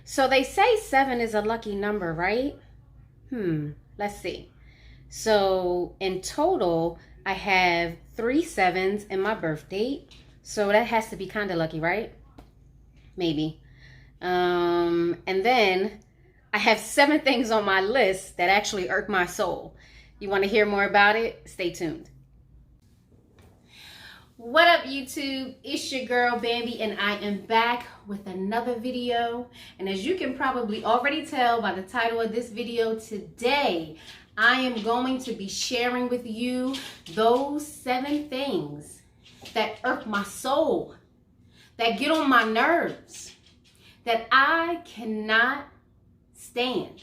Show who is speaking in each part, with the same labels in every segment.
Speaker 1: So they say 7 is a lucky number, right? Let's see. So in total, I have 3 sevens in my birth date. So that has to be kind of lucky, right? Maybe. And then I have 7 things on my list that actually irk my soul. You want to hear more about it? Stay tuned. What up, YouTube? It's your girl Bambi, and I am back with another video. And as you can probably already tell by the title of this video, today I am going to be sharing with you those 7 things that irk my soul, that get on my nerves, that I cannot stand.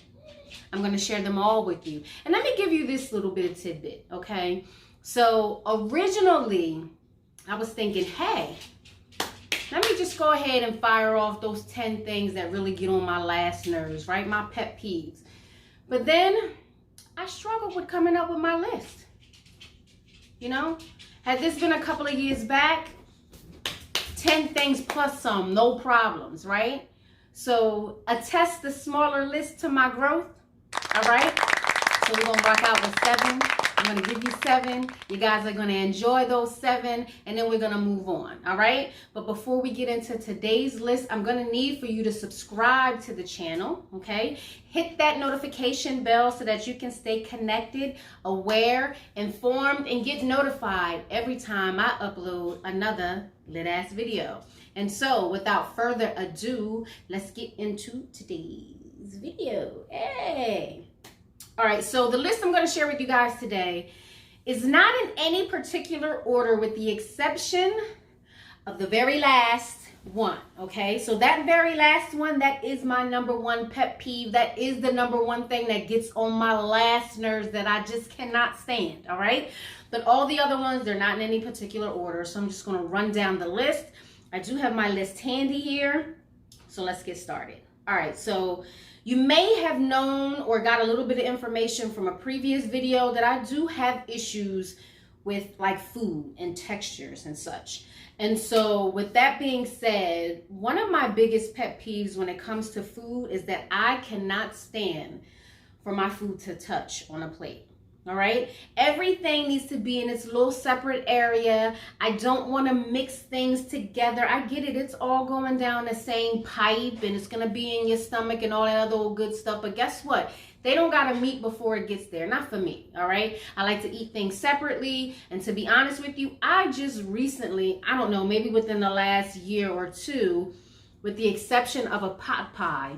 Speaker 1: I'm going to share them all with you. And let me give you this little bit of tidbit, okay? So originally, I was thinking, hey, let me just go ahead and fire off those 10 things that really get on my last nerves, right? My pet peeves. But then I struggled with coming up with my list. You know, had this been a couple of years back, 10 things plus some, no problems, right? So attest the smaller list to my growth, all right? So we're gonna rock out with 7. I'm gonna give you 7. You guys are gonna enjoy those 7, and then we're gonna move on, all right? But before we get into today's list, I'm gonna need for you to subscribe to the channel, okay? Hit that notification bell so that you can stay connected, aware, informed, and get notified every time I upload another lit-ass video. And so, without further ado, let's get into today's video. Hey! All right, so the list I'm going to share with you guys today is not in any particular order with the exception of the very last one, okay? So that very last one, that is my number 1 pet peeve. That is the number 1 thing that gets on my last nerves that I just cannot stand, all right? But all the other ones, they're not in any particular order, so I'm just going to run down the list. I do have my list handy here, so let's get started. All right, so you may have known or got a little bit of information from a previous video that I do have issues with like food and textures and such. And so with that being said, one of my biggest pet peeves when it comes to food is that I cannot stand for my food to touch on a plate. All right, everything needs to be in its little separate area. I don't want to mix things together. I get it, it's all going down the same pipe and it's going to be in your stomach and all that other old good stuff. But guess what? They don't got to meet before it gets there. Not for me, all right? I like to eat things separately. And to be honest with you, I just recently, I don't know, maybe within the last year or two, with the exception of a pot pie,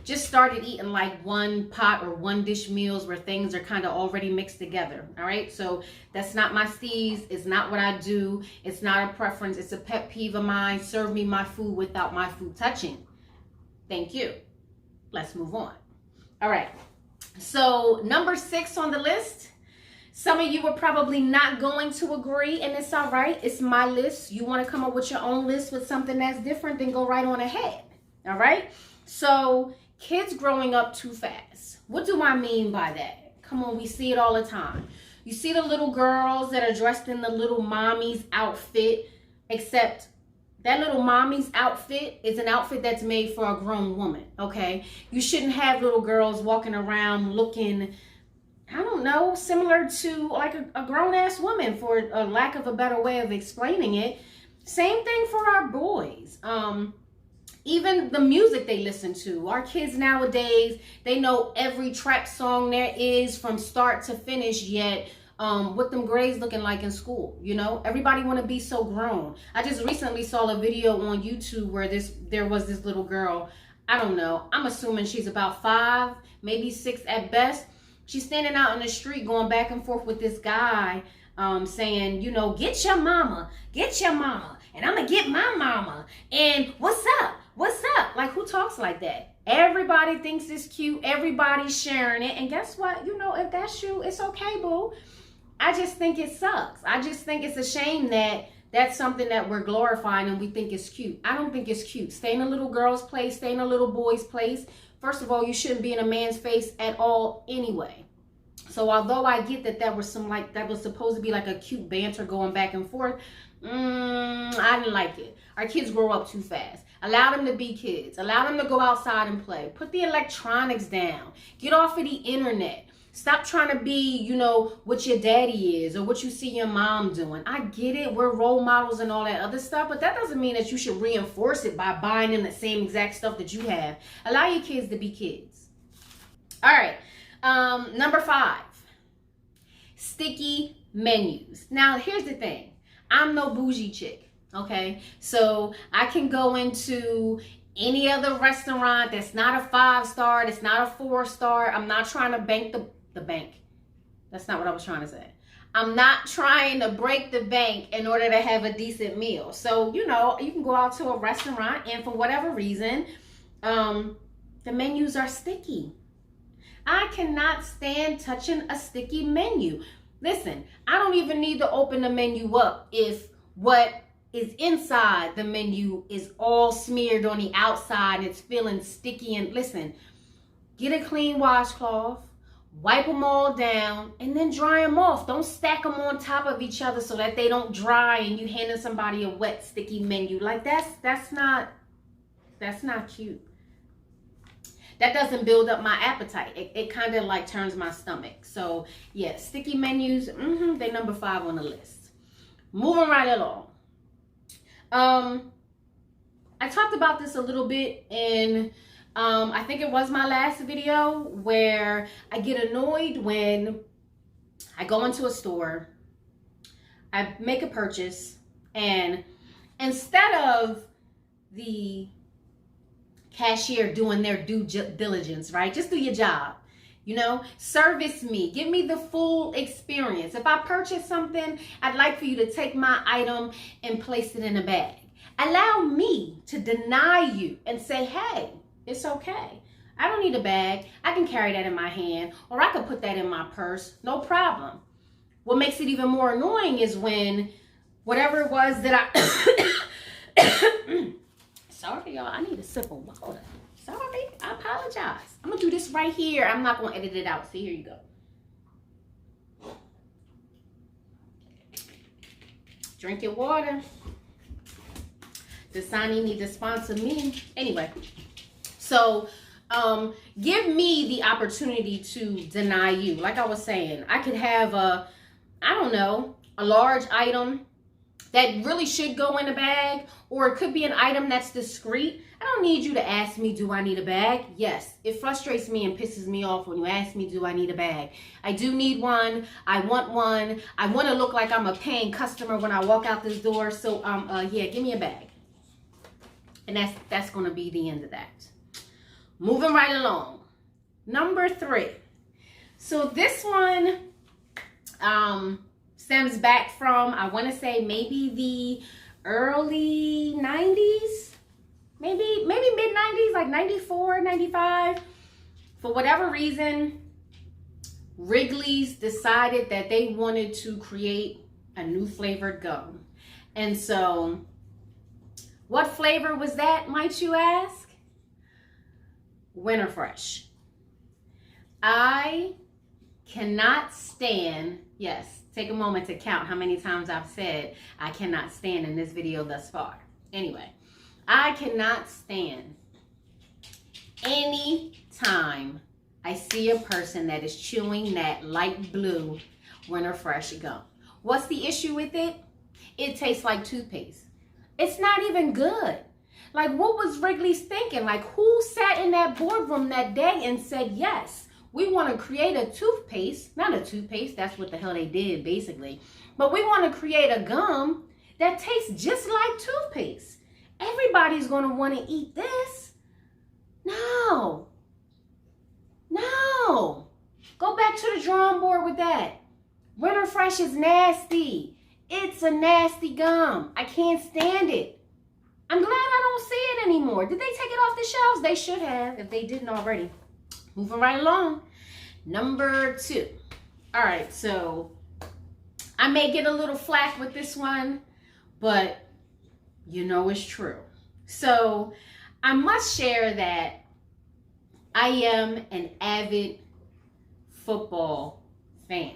Speaker 1: just started eating like one pot or one dish meals where things are kind of already mixed together. All right, so that's not my steez. It's not what I do. It's not a preference. It's a pet peeve of mine. Serve me my food without my food touching. Thank you. Let's move on. All right, so number 6 on the list. Some of you are probably not going to agree, and it's all right. It's my list. You want to come up with your own list with something that's different, then go right on ahead. All right. So kids growing up too fast. What do I mean by that? Come on, we see it all the time. You see the little girls that are dressed in the little mommy's outfit, except that little mommy's outfit is an outfit that's made for a grown woman, okay? You shouldn't have little girls walking around looking, I don't know, similar to like a grown-ass woman, for a lack of a better way of explaining it. Same thing for our boys. Even the music they listen to. Our kids nowadays, they know every trap song there is from start to finish, yet what them grades looking like in school, you know? Everybody want to be so grown. I just recently saw a video on YouTube where there was this little girl, I don't know, I'm assuming she's about 5, maybe 6 at best. She's standing out in the street going back and forth with this guy saying, you know, get your mama, and I'm gonna get my mama, and what's up? What's up? Like, who talks like that? Everybody thinks it's cute. Everybody's sharing it. And guess what? You know, if that's you, it's okay, boo. I just think it sucks. I just think it's a shame that that's something that we're glorifying and we think it's cute. I don't think it's cute. Stay in a little girl's place. Stay in a little boy's place. First of all, you shouldn't be in a man's face at all anyway. So although I get that that was that was supposed to be like a cute banter going back and forth, I didn't like it. Our kids grow up too fast. Allow them to be kids. Allow them to go outside and play. Put the electronics down. Get off of the internet. Stop trying to be, you know, what your daddy is or what you see your mom doing. I get it. We're role models and all that other stuff, but that doesn't mean that you should reinforce it by buying them the same exact stuff that you have. Allow your kids to be kids. All right. Number 5, sticky menus. Now, here's the thing. I'm no bougie chick, okay? So I can go into any other restaurant that's not a 5-star, that's not a 4-star. I'm not trying to bank the bank. That's not what I was trying to say. I'm not trying to break the bank in order to have a decent meal. So, you know, you can go out to a restaurant and for whatever reason, the menus are sticky. I cannot stand touching a sticky menu. Listen, I don't even need to open the menu up if what is inside the menu is all smeared on the outside and it's feeling sticky. And listen, get a clean washcloth, wipe them all down, and then dry them off. Don't stack them on top of each other so that they don't dry and you handing somebody a wet, sticky menu. Like that's not cute. That doesn't build up my appetite. It kind of like turns my stomach. So yeah, sticky menus, they're number 5 on the list. Moving right along. I talked about this a little bit in, I think it was my last video, where I get annoyed when I go into a store, I make a purchase, and instead of the cashier doing their due diligence, right? Just do your job, you know, service me, give me the full experience. If I purchase something, I'd like for you to take my item and place it in a bag. Allow me to deny you and say, hey, it's okay. I don't need a bag. I can carry that in my hand, or I could put that in my purse, no problem. What makes it even more annoying is when whatever it was that I sorry, y'all. I need a sip of water. Sorry. I apologize. I'm going to do this right here. I'm not going to edit it out. See, here you go. Drink your water. Dasani need to sponsor me. Anyway. So, give me the opportunity to deny you. Like I was saying, I could have a large item that really should go in a bag, or it could be an item that's discreet. I don't need you to ask me, do I need a bag? Yes, it frustrates me and pisses me off when you ask me, do I need a bag? I do need one. I want one. I want to look like I'm a paying customer when I walk out this door. So, yeah, give me a bag. And that's going to be the end of that. Moving right along. Number 3. So this one, stems back from, I want to say maybe the early 90s, maybe mid 90s, like 94, 95. For whatever reason, Wrigley's decided that they wanted to create a new flavored gum. And so, what flavor was that, might you ask? Winter Fresh. I cannot stand, yes, take a moment to count how many times I've said I cannot stand in this video thus far. Anyway, I cannot stand any time I see a person that is chewing that light blue Winter Fresh gum. What's the issue with it? It tastes like toothpaste. It's not even good. Like, what was Wrigley's thinking? Like, who sat in that boardroom that day and said, yes, we want to create a toothpaste, not a toothpaste, that's what the hell they did basically, but we want to create a gum that tastes just like toothpaste. Everybody's going to want to eat this. No. No. Go back to the drawing board with that. Winter Fresh is nasty. It's a nasty gum. I can't stand it. I'm glad I don't see it anymore. Did they take it off the shelves? They should have, if they didn't already. Moving right along. Number 2. All right, so I may get a little flack with this one, but you know it's true. So I must share that I am an avid football fan.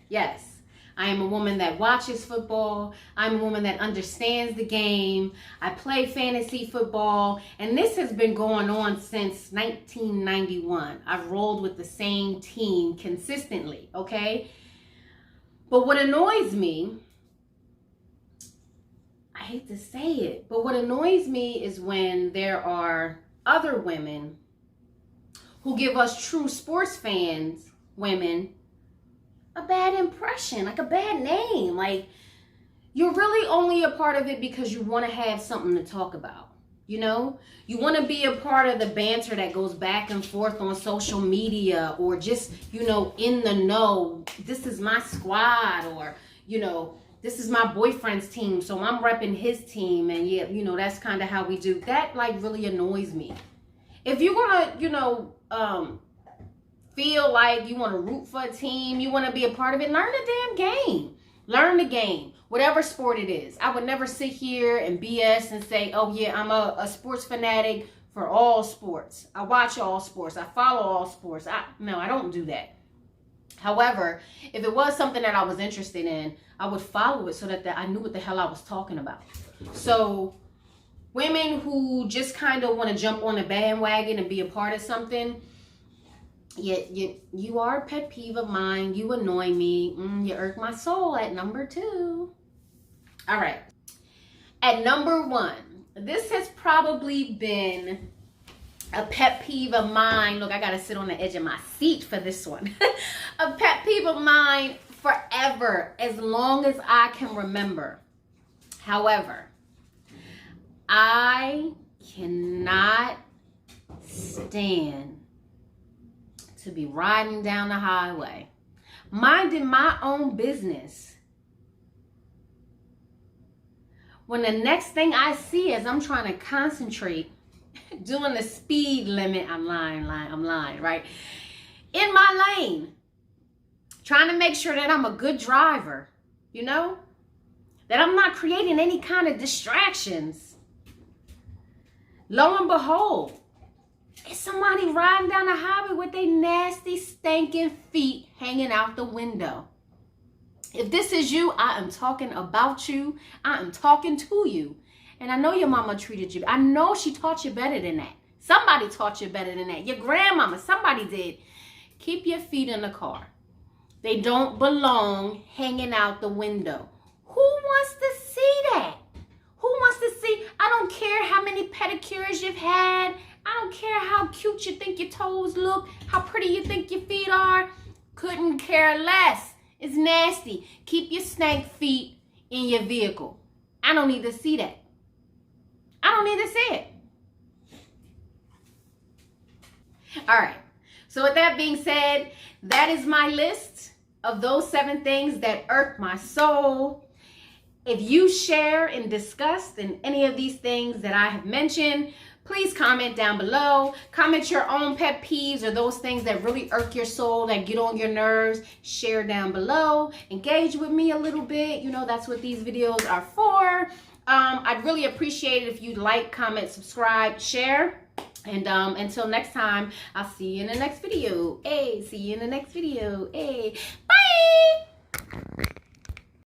Speaker 1: Yes. I am a woman that watches football. I'm a woman that understands the game. I play fantasy football. And this has been going on since 1991. I've rolled with the same team consistently, okay? But what annoys me, I hate to say it, but what annoys me is when there are other women who give us true sports fans, women, a bad impression, like a bad name. Like, you're really only a part of it because you want to have something to talk about. You know, you want to be a part of the banter that goes back and forth on social media, or just, you know, in the know. This is my squad, or, you know, this is my boyfriend's team, so I'm repping his team. And yeah, you know, that's kind of how we do. That like really annoys me. If you're gonna, you know, feel like you want to root for a team, you want to be a part of it, learn the damn game. Learn the game, whatever sport it is. I would never sit here and BS and say, oh yeah, I'm a sports fanatic for all sports. I watch all sports. I follow all sports. No, I don't do that. However, if it was something that I was interested in, I would follow it so that I knew what the hell I was talking about. So women who just kind of want to jump on a bandwagon and be a part of something, you are a pet peeve of mine. You annoy me. You irk my soul at number 2. All right. At number 1, this has probably been a pet peeve of mine. Look, I got to sit on the edge of my seat for this one. A pet peeve of mine forever, as long as I can remember. However, I cannot stand to be riding down the highway, minding my own business, when the next thing I see is I'm trying to concentrate, doing the speed limit. I'm lying, right? In my lane, trying to make sure that I'm a good driver, you know? That I'm not creating any kind of distractions. Lo and behold, it's somebody riding down the highway with their nasty, stinking feet hanging out the window. If this is you, I am talking about you. I am talking to you. And I know your mama treated you. I know she taught you better than that. Somebody taught you better than that. Your grandmama, somebody did. Keep your feet in the car. They don't belong hanging out the window. Who wants to see that? Who wants to see? I don't care how many pedicures you've had. I don't care how cute you think your toes look, how pretty you think your feet are. Couldn't care less. It's nasty. Keep your stank feet in your vehicle. I don't need to see that. I don't need to see it. All right. So with that being said, that is my list of those 7 things that irk my soul. If you share and discuss in any of these things that I have mentioned, please comment down below. Comment your own pet peeves or those things that really irk your soul, that get on your nerves. Share down below. Engage with me a little bit. You know, that's what these videos are for. I'd really appreciate it if you'd like, comment, subscribe, share. And until next time, I'll see you in the next video. Hey, see you in the next video. Hey, bye!